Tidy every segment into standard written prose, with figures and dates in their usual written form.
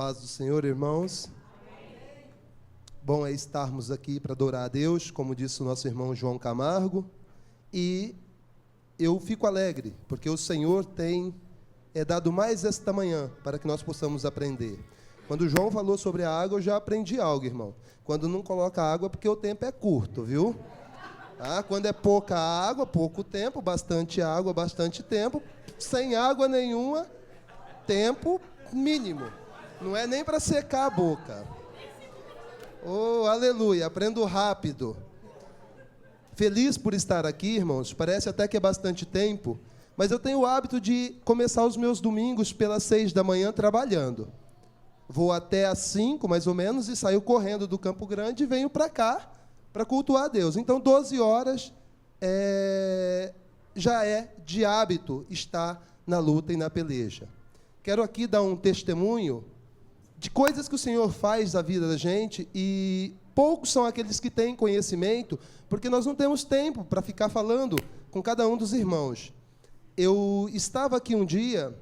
Paz do Senhor, irmãos. Bom é estarmos aqui para adorar a Deus, como disse o nosso irmão João Camargo, e eu fico alegre, porque o Senhor tem dado mais esta manhã para que nós possamos aprender. Quando o João falou sobre a água, eu já aprendi algo, irmão. Quando não coloca água, é porque o tempo é curto, viu? Quando é pouca água, pouco tempo, bastante água, bastante tempo, sem água nenhuma, tempo mínimo. Não é nem para secar a boca. Oh, aleluia, aprendo rápido. Feliz por estar aqui, irmãos. Parece até que é bastante tempo, mas eu tenho o hábito de começar os meus domingos pelas 6 da manhã trabalhando. Vou até às 5, mais ou menos, e saio correndo do Campo Grande e venho para cá para cultuar a Deus. Então, 12 horas já é de hábito estar na luta e na peleja. Quero aqui dar um testemunho de coisas que o Senhor faz na vida da gente, e poucos são aqueles que têm conhecimento, porque nós não temos tempo para ficar falando com cada um dos irmãos. Eu estava aqui um dia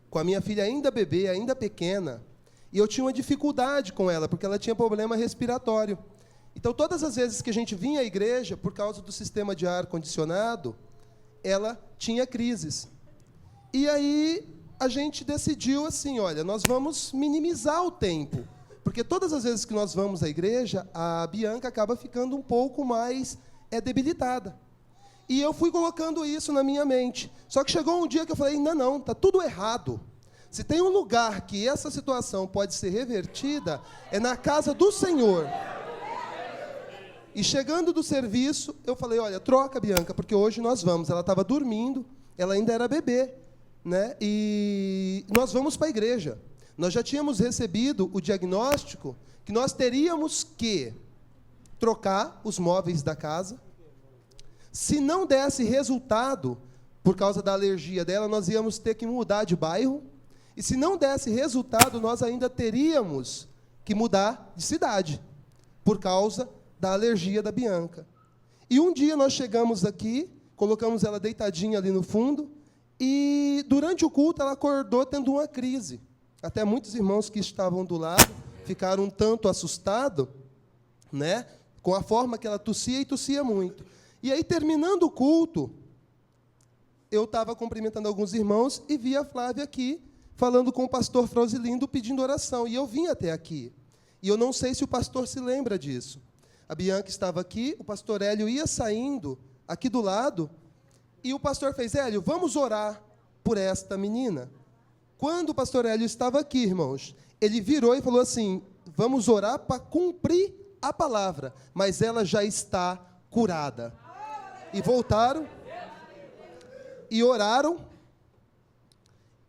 com a minha filha ainda bebê, ainda pequena, e eu tinha uma dificuldade com ela, porque ela tinha problema respiratório. Então, todas as vezes que a gente vinha à igreja, por causa do sistema de ar-condicionado, ela tinha crises. E aí a gente decidiu assim, olha, nós vamos minimizar o tempo, porque todas as vezes que nós vamos à igreja, a Bianca acaba ficando um pouco mais debilitada. E eu fui colocando isso na minha mente. Só que chegou um dia que eu falei, não, está tudo errado. Se tem um lugar que essa situação pode ser revertida, é na casa do Senhor. E chegando do serviço, eu falei, olha, troca, Bianca, porque hoje nós vamos. Ela estava dormindo, ela ainda era bebê, né? E nós vamos para a igreja. Nós já tínhamos recebido o diagnóstico que nós teríamos que trocar os móveis da casa. Se não desse resultado, por causa da alergia dela, nós íamos ter que mudar de bairro. E se não desse resultado, nós ainda teríamos que mudar de cidade, por causa da alergia da Bianca. E um dia nós chegamos aqui, colocamos ela deitadinha ali no fundo, e durante o culto ela acordou tendo uma crise. Até muitos irmãos que estavam do lado ficaram um tanto assustados, né, com a forma que ela tossia, e tossia muito. E aí, terminando o culto, eu estava cumprimentando alguns irmãos e vi a Flávia aqui, falando com o pastor Frauzilindo, pedindo oração. E eu vim até aqui. E eu não sei se o pastor se lembra disso. A Bianca estava aqui, o pastor Hélio ia saindo aqui do lado, e o pastor fez, Hélio, vamos orar por esta menina. Quando o pastor Hélio estava aqui, irmãos, ele virou e falou assim, vamos orar para cumprir a palavra, mas ela já está curada. E voltaram, e oraram,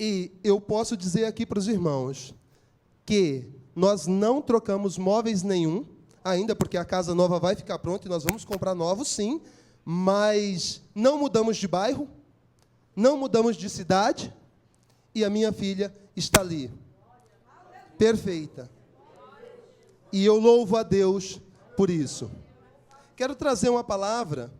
e eu posso dizer aqui para os irmãos, que nós não trocamos móveis nenhum, ainda, porque a casa nova vai ficar pronta, e nós vamos comprar novos, sim, mas não mudamos de bairro, não mudamos de cidade, e a minha filha está ali, perfeita. E eu louvo a Deus por isso. Quero trazer uma palavra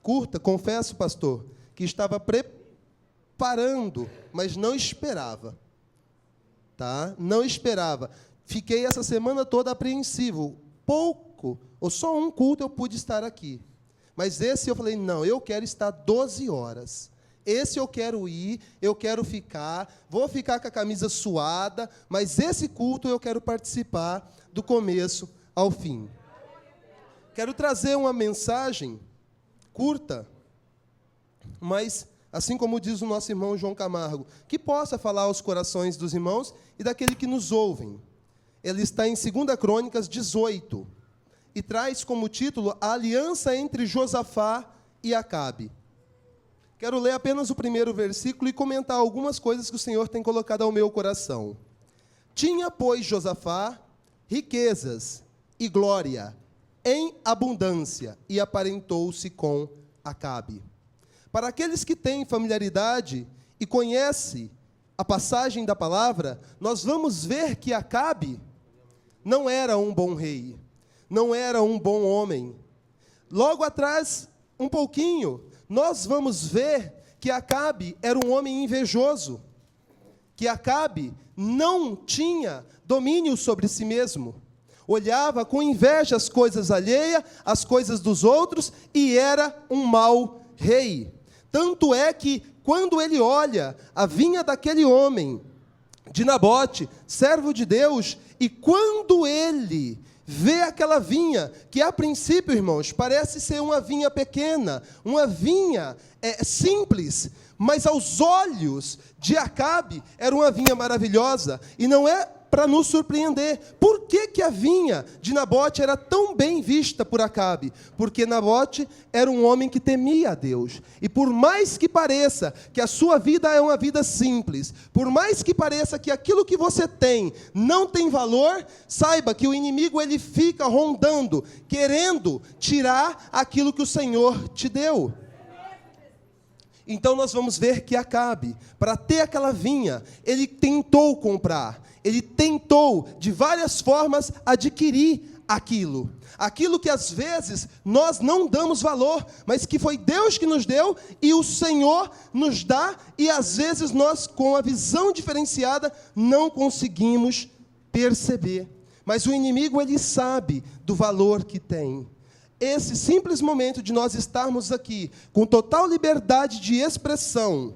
curta, confesso, pastor, que estava preparando, mas não esperava. Tá? Não esperava. Fiquei essa semana toda apreensivo. Pouco, ou só um culto eu pude estar aqui. Mas esse eu falei, não, eu quero estar 12 horas. Esse eu quero ir, eu quero ficar, vou ficar com a camisa suada, mas esse culto eu quero participar do começo ao fim. Quero trazer uma mensagem curta, mas, assim como diz o nosso irmão João Camargo, que possa falar aos corações dos irmãos e daquele que nos ouvem. Ele está em 2 Crônicas 18, e traz como título a aliança entre Josafá e Acabe. Quero ler apenas o primeiro versículo e comentar algumas coisas que o Senhor tem colocado ao meu coração. Tinha, pois, Josafá riquezas e glória em abundância, e aparentou-se com Acabe. Para aqueles que têm familiaridade e conhecem a passagem da palavra, nós vamos ver que Acabe não era um bom rei, não era um bom homem. Logo atrás, um pouquinho, nós vamos ver que Acabe era um homem invejoso, que Acabe não tinha domínio sobre si mesmo. Olhava com inveja as coisas alheias, as coisas dos outros, e era um mau rei. Tanto é que, quando ele olha a vinha daquele homem, de Nabote, servo de Deus, e quando ele vê aquela vinha, que a princípio, irmãos, parece ser uma vinha pequena, uma vinha simples, mas aos olhos de Acabe era uma vinha maravilhosa, e não é para nos surpreender. Por que a vinha de Nabote era tão bem vista por Acabe? Porque Nabote era um homem que temia a Deus. E por mais que pareça que a sua vida é uma vida simples, por mais que pareça que aquilo que você tem não tem valor, saiba que o inimigo ele fica rondando, querendo tirar aquilo que o Senhor te deu. Então nós vamos ver que Acabe, para ter aquela vinha, ele tentou comprar. Ele tentou, de várias formas, adquirir aquilo. Aquilo que, às vezes, nós não damos valor, mas que foi Deus que nos deu, e o Senhor nos dá, e, às vezes, nós, com a visão diferenciada, não conseguimos perceber. Mas o inimigo, ele sabe do valor que tem. Esse simples momento de nós estarmos aqui, com total liberdade de expressão,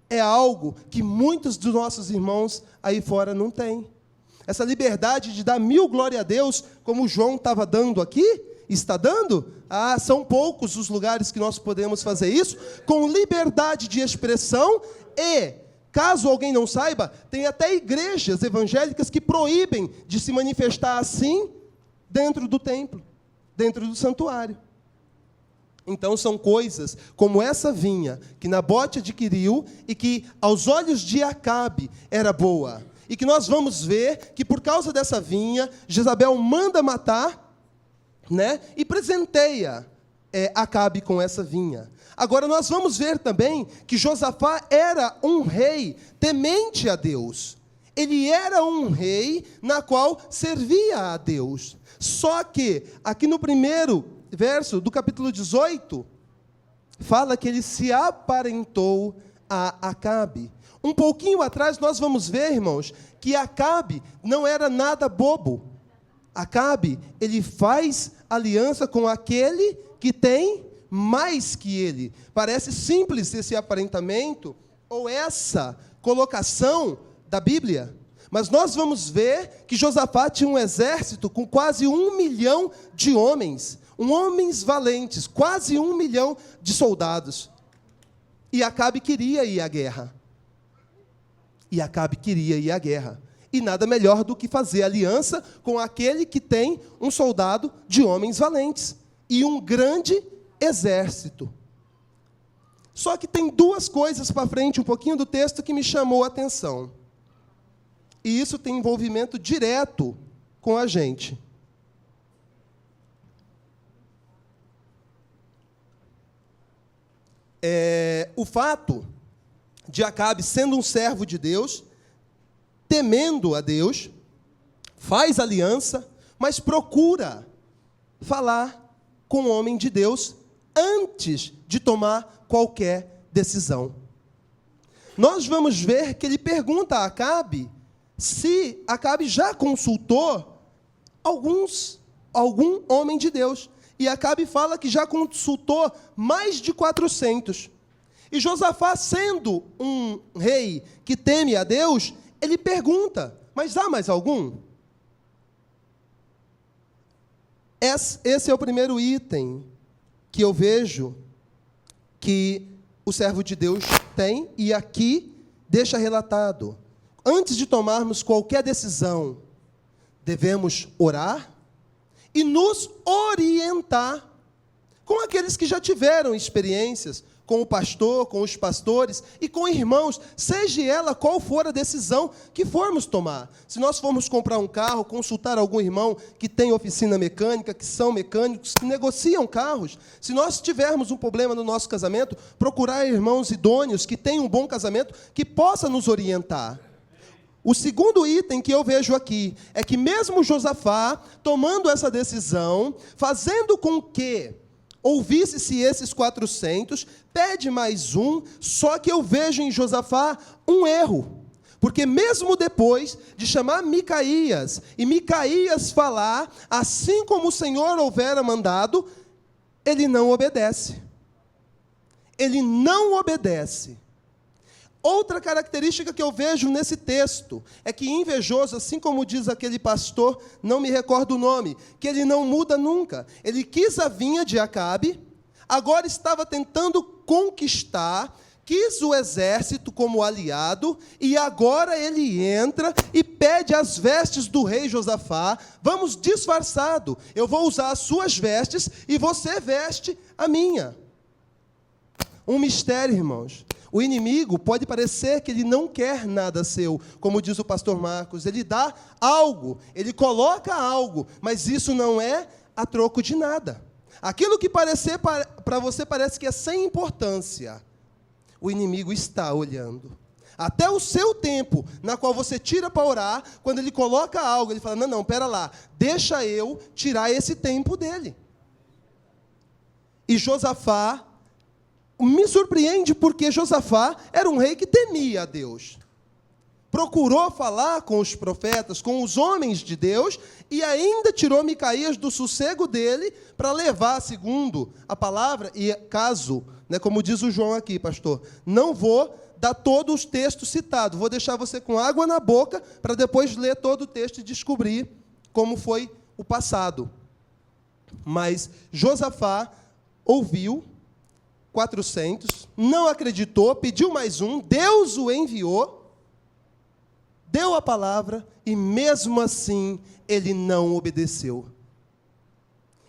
é algo que muitos dos nossos irmãos aí fora não têm. Essa liberdade de dar 1000 glória a Deus, como o João estava dando aqui, está dando? São poucos os lugares que nós podemos fazer isso, com liberdade de expressão e, caso alguém não saiba, tem até igrejas evangélicas que proíbem de se manifestar assim dentro do templo, dentro do santuário. Então, são coisas como essa vinha que Nabote adquiriu e que, aos olhos de Acabe, era boa. E que nós vamos ver que, por causa dessa vinha, Jezabel manda matar, e presenteia Acabe com essa vinha. Agora, nós vamos ver também que Josafá era um rei temente a Deus. Ele era um rei na qual servia a Deus. Só que, aqui no primeiro verso do capítulo 18, fala que ele se aparentou a Acabe. Um pouquinho atrás nós vamos ver, irmãos, que Acabe não era nada bobo. Acabe, ele faz aliança com aquele que tem mais que ele. Parece simples esse aparentamento, ou essa colocação da Bíblia. Mas nós vamos ver que Josafá tinha um exército com quase 1 milhão de homens. Homens valentes, quase 1 milhão de soldados. E Acabe queria ir à guerra. E nada melhor do que fazer aliança com aquele que tem um soldado de homens valentes. E um grande exército. Só que tem duas coisas para frente, um pouquinho do texto, que me chamou a atenção. E isso tem envolvimento direto com a gente. O fato de Acabe, sendo um servo de Deus, temendo a Deus, faz aliança, mas procura falar com o homem de Deus antes de tomar qualquer decisão. Nós vamos ver que ele pergunta a Acabe se Acabe já consultou algum homem de Deus. E Acabe fala que já consultou mais de 400. E Josafá, sendo um rei que teme a Deus, ele pergunta, mas há mais algum? Esse é o primeiro item que eu vejo que o servo de Deus tem, e aqui deixa relatado. Antes de tomarmos qualquer decisão, devemos orar e nos orientar com aqueles que já tiveram experiências, com o pastor, com os pastores e com irmãos, seja ela qual for a decisão que formos tomar. Se nós formos comprar um carro, consultar algum irmão que tem oficina mecânica, que são mecânicos, que negociam carros. Se nós tivermos um problema no nosso casamento, procurar irmãos idôneos que tenham um bom casamento, que possa nos orientar. O segundo item que eu vejo aqui é que mesmo Josafá, tomando essa decisão, fazendo com que ouvisse-se esses 400, pede mais um, só que eu vejo em Josafá um erro. Porque mesmo depois de chamar Micaías, e Micaías falar, assim como o Senhor houvera mandado, ele não obedece. Ele não obedece. Outra característica que eu vejo nesse texto é que invejoso, assim como diz aquele pastor, não me recordo o nome, que ele não muda nunca. Ele quis a vinha de Acabe, agora estava tentando conquistar, quis o exército como aliado, e agora ele entra e pede as vestes do rei Josafá. Vamos disfarçado, eu vou usar as suas vestes e você veste a minha. Um mistério, irmãos. O inimigo pode parecer que ele não quer nada seu, como diz o pastor Marcos. Ele dá algo, ele coloca algo, mas isso não é a troco de nada. Aquilo que parecer para você parece que é sem importância, o inimigo está olhando. Até o seu tempo, na qual você tira para orar, quando ele coloca algo, ele fala, não, pera lá, deixa eu tirar esse tempo dele. E Josafá, me surpreende porque Josafá era um rei que temia a Deus. Procurou falar com os profetas, com os homens de Deus, e ainda tirou Micaías do sossego dele para levar, segundo a palavra, e caso, como diz o João aqui, pastor, não vou dar todos os textos citados, vou deixar você com água na boca para depois ler todo o texto e descobrir como foi o passado. Mas Josafá ouviu 400, não acreditou, pediu mais um, Deus o enviou, deu a palavra, e mesmo assim ele não obedeceu.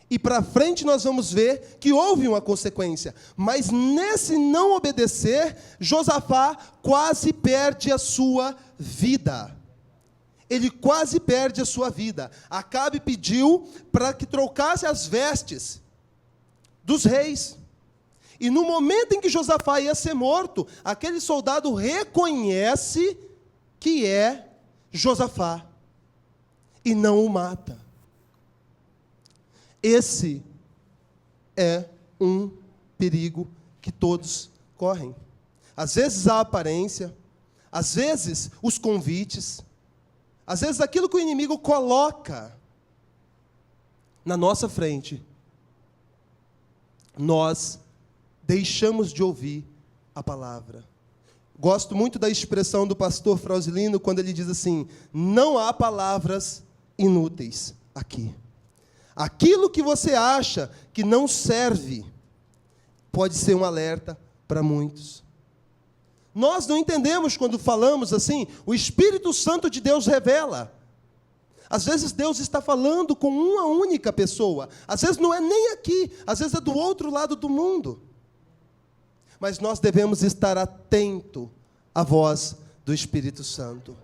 E para frente nós vamos ver que houve uma consequência, mas nesse não obedecer, Josafá quase perde a sua vida. Ele quase perde a sua vida. Acabe pediu para que trocasse as vestes dos reis. E no momento em que Josafá ia ser morto, aquele soldado reconhece que é Josafá e não o mata. Esse é um perigo que todos correm. Às vezes a aparência, às vezes os convites, às vezes aquilo que o inimigo coloca na nossa frente, nós deixamos de ouvir a palavra. Gosto muito da expressão do pastor Frausilino, quando ele diz assim, não há palavras inúteis aqui. Aquilo que você acha que não serve, pode ser um alerta para muitos. Nós não entendemos quando falamos assim, o Espírito Santo de Deus revela. Às vezes Deus está falando com uma única pessoa, às vezes não é nem aqui, às vezes é do outro lado do mundo. Mas nós devemos estar atentos à voz do Espírito Santo.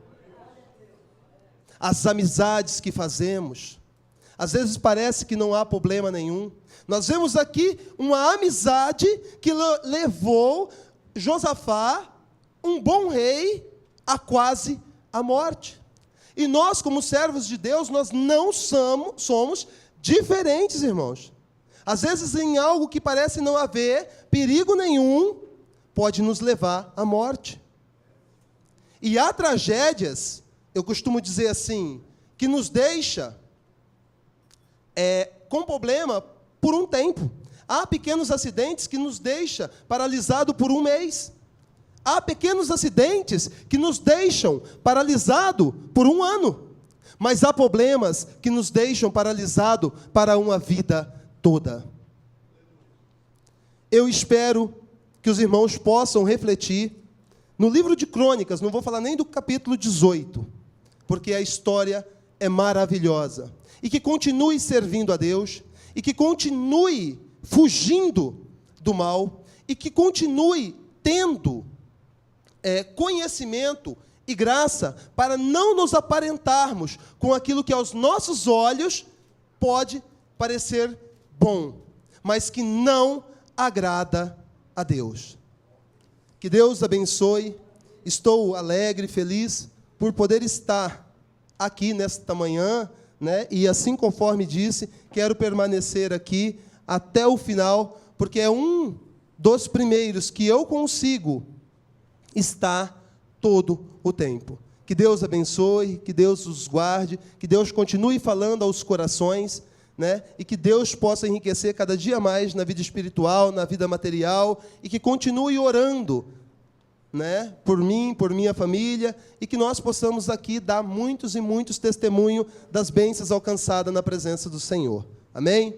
As amizades que fazemos, às vezes parece que não há problema nenhum. Nós vemos aqui uma amizade que levou Josafá, um bom rei, a quase a morte. E nós, como servos de Deus, nós não somos diferentes, irmãos. Às vezes, em algo que parece não haver perigo nenhum, pode nos levar à morte. E há tragédias, eu costumo dizer assim, que nos deixa com problema por um tempo. Há pequenos acidentes que nos deixam paralisados por um mês. Há pequenos acidentes que nos deixam paralisados por um ano. Mas há problemas que nos deixam paralisados para uma vida toda. Eu espero que os irmãos possam refletir no livro de Crônicas, não vou falar nem do capítulo 18, porque a história é maravilhosa. E que continue servindo a Deus, e que continue fugindo do mal, e que continue tendo conhecimento e graça para não nos aparentarmos com aquilo que aos nossos olhos pode parecer bom, mas que não agrada a Deus. Que Deus abençoe. Estou alegre, feliz por poder estar aqui nesta manhã, e assim conforme disse, quero permanecer aqui até o final, porque é um dos primeiros que eu consigo estar todo o tempo. Que Deus abençoe, que Deus os guarde, que Deus continue falando aos corações, né? E que Deus possa enriquecer cada dia mais na vida espiritual, na vida material, e que continue orando, né? Por mim, por minha família, e que nós possamos aqui dar muitos e muitos testemunhos das bênçãos alcançadas na presença do Senhor. Amém?